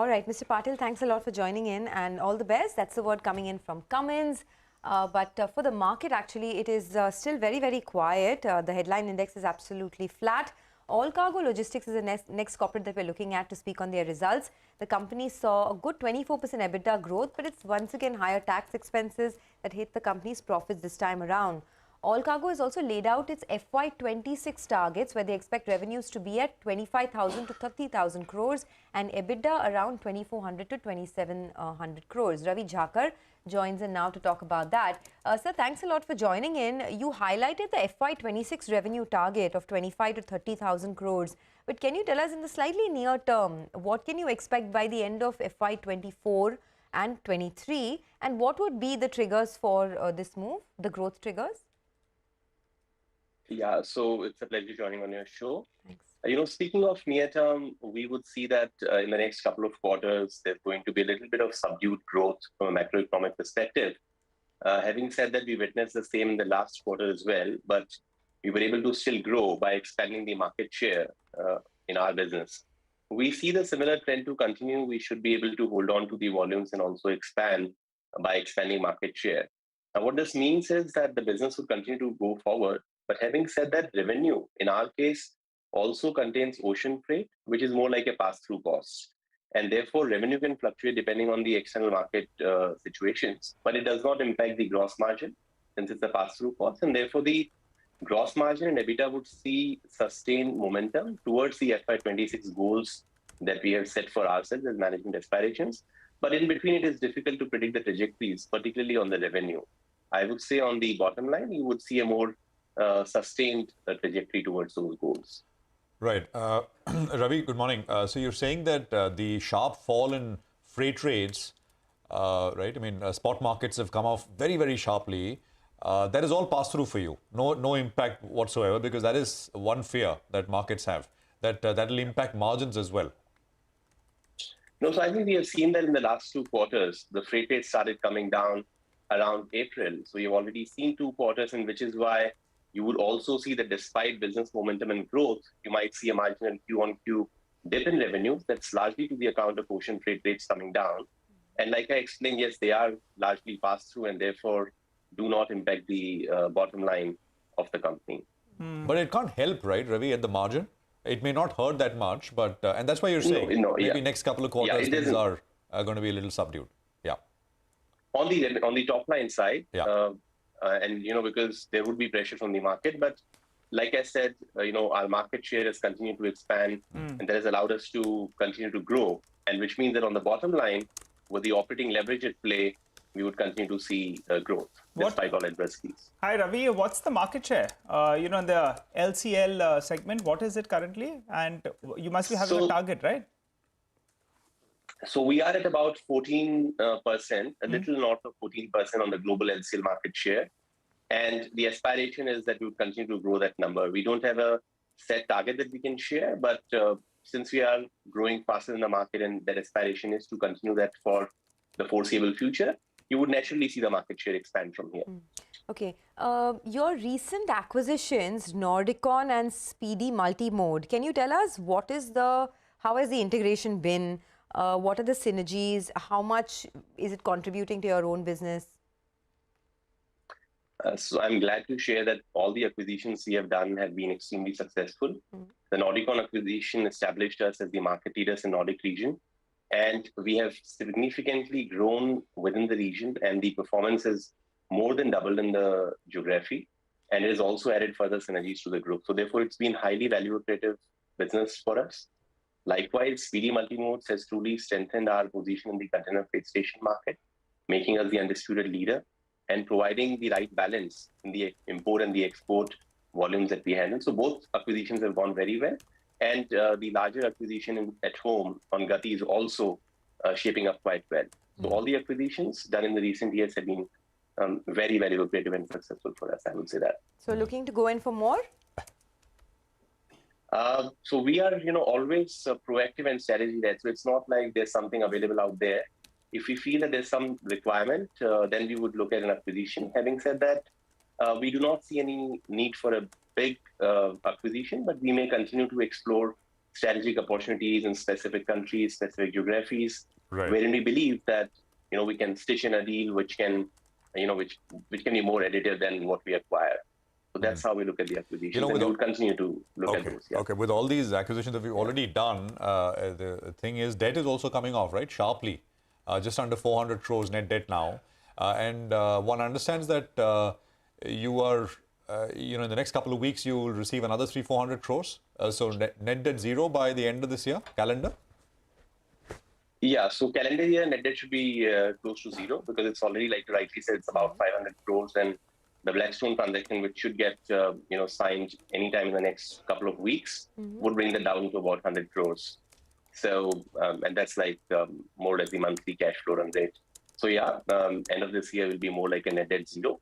All right, Mr. Patil, thanks a lot for joining in and all the best. That's the word coming in from Cummins. But for the market, actually, it is still very, very quiet. The headline index is absolutely flat. Allcargo Logistics is the next corporate that we're looking at to speak on their results. The company saw a good 24% EBITDA growth, but it's once again higher tax expenses that hit the company's profits this time around. Allcargo has also laid out its FY26 targets, where they expect revenues to be at 25,000 to 30,000 crores and EBITDA around 2,400 to 2,700 crores. Ravi Jakhar joins in now to talk about that. Sir, thanks a lot for joining in. You highlighted the FY26 revenue target of 25 to 30,000 crores. But can you tell us in the slightly near term, what can you expect by the end of FY24 and 23? And what would be the triggers for this move, the growth triggers? Yeah, so it's a pleasure joining on your show. Thanks. Speaking of near term, we would see that in the next couple of quarters, there's going to be a little bit of subdued growth from a macroeconomic perspective. Having said that, we witnessed the same in the last quarter as well, but we were able to still grow by expanding the market share in our business. We see the similar trend to continue. We should be able to hold on to the volumes and also expand by expanding market share. Now, what this means is that the business will continue to go forward. But having said that, revenue, in our case, also contains ocean freight, which is more like a pass-through cost. And therefore, revenue can fluctuate depending on the external market situations, but it does not impact the gross margin since it's a pass-through cost. And therefore, the gross margin and EBITDA would see sustained momentum towards the FY26 goals that we have set for ourselves as management aspirations. But in between, it is difficult to predict the trajectories, particularly on the revenue. I would say on the bottom line, you would see a more sustained trajectory towards those goals. Right. Ravi, good morning. So you're saying that the sharp fall in freight rates, right? I mean, spot markets have come off very, very sharply. That is all pass through for you. No impact whatsoever, because that is one fear that markets have, that will impact margins as well. No, so I think we have seen that in the last 2 quarters, the freight rates started coming down around April. So you've already seen 2 quarters, and which is why you would also see that despite business momentum and growth, you might see a marginal Q-on-Q dip in revenues. That's largely to the account of ocean freight rates coming down. And like I explained, yes, they are largely passed through and therefore do not impact the bottom line of the company. But it can't help, right, Ravi, at the margin? It may not hurt that much, but and that's why you're saying maybe next couple of quarters things are going to be a little subdued. Yeah. On the top line side, and because there would be pressure from the market, but like I said, our market share has continued to expand, and that has allowed us to continue to grow, and which means that on the bottom line, with the operating leverage at play, we would continue to see growth despite all adversities. Hi Ravi, what's the market share? In the LCL segment, what is it currently? And you must be having a target, right? So we are at about 14%, a little north of 14% on the global LCL market share. And the aspiration is that we will continue to grow that number. We don't have a set target that we can share, but since we are growing faster in the market and that aspiration is to continue that for the foreseeable future, you would naturally see the market share expand from here. Okay. Your recent acquisitions, Nordicon and Speedy Multimode, can you tell us how has the integration been? What are the synergies? How much is it contributing to your own business? So I'm glad to share that all the acquisitions we have done have been extremely successful. The Nordicon acquisition established us as the market leaders in Nordic region, and we have significantly grown within the region, and the performance has more than doubled in the geography, and it has also added further synergies to the group. So therefore, it's been highly value-accretive business for us. Likewise, Speedy Multimodes has truly strengthened our position in the container freight station market, making us the undisputed leader and providing the right balance in the import and the export volumes that we handle. So both acquisitions have gone very well. And the larger acquisition at home on Gati is also shaping up quite well. So all the acquisitions done in the recent years have been very, very lucrative and successful for us, I would say that. So looking to go in for more? So we are, always proactive and strategy-led. So it's not like there's something available out there. If we feel that there's some requirement, then we would look at an acquisition. Having said that, we do not see any need for a big acquisition, but we may continue to explore strategic opportunities in specific countries, specific geographies, Right. wherein we believe that, we can stitch in a deal which can, which can be more additive than what we acquire. So that's how we look at the acquisitions, and we would continue to look at those. Yeah. Okay. With all these acquisitions that we've already done, the thing is, debt is also coming off, right? Sharply, just under 400 crores net debt now, and one understands that you are, in the next couple of weeks, you will receive another 300-400 crores. So net debt zero by the end of this year, calendar. Yeah, so calendar year net debt should be close to zero, because it's already, like you rightly said, it's about 500 crores, and the Blackstone transaction, which should get signed anytime in the next couple of weeks, would bring that down to about 100 crores. So and that's like more or less the monthly cash flow run rate. So yeah, end of this year will be more like a net debt zero,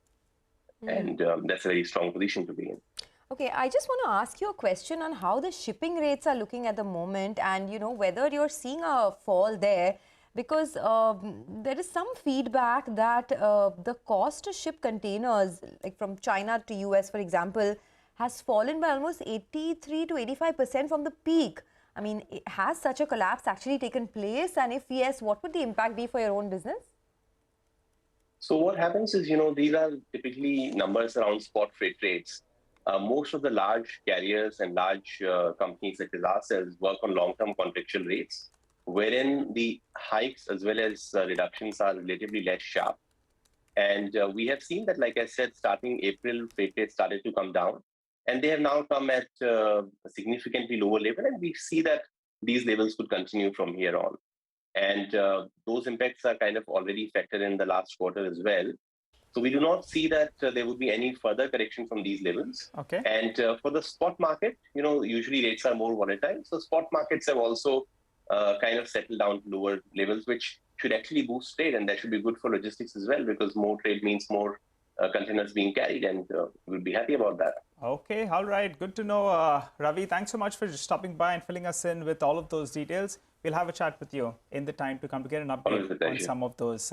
and that's a very strong position to be in. Okay, I just want to ask you a question on how the shipping rates are looking at the moment, and whether you're seeing a fall there, because there is some feedback that the cost to ship containers, like from China to US, for example, has fallen by almost 83 to 85% from the peak. I mean, has such a collapse actually taken place? And if yes, what would the impact be for your own business? So what happens is, these are typically numbers around spot freight rates. Most of the large carriers and large companies such as ourselves work on long-term contractual rates, wherein the hikes as well as reductions are relatively less sharp. And we have seen that, like I said, starting April, freight rates started to come down, and they have now come at a significantly lower level, and we see that these levels could continue from here on. And those impacts are kind of already factored in the last quarter as well. So we do not see that there would be any further correction from these levels. Okay. And for the spot market, usually rates are more volatile. So spot markets have also kind of settled down to lower levels, which should actually boost trade, and that should be good for logistics as well, because more trade means more containers being carried, and we'll be happy about that. Okay, all right. Good to know, Ravi. Thanks so much for stopping by and filling us in with all of those details. We'll have a chat with you in the time to come to get an update on some of those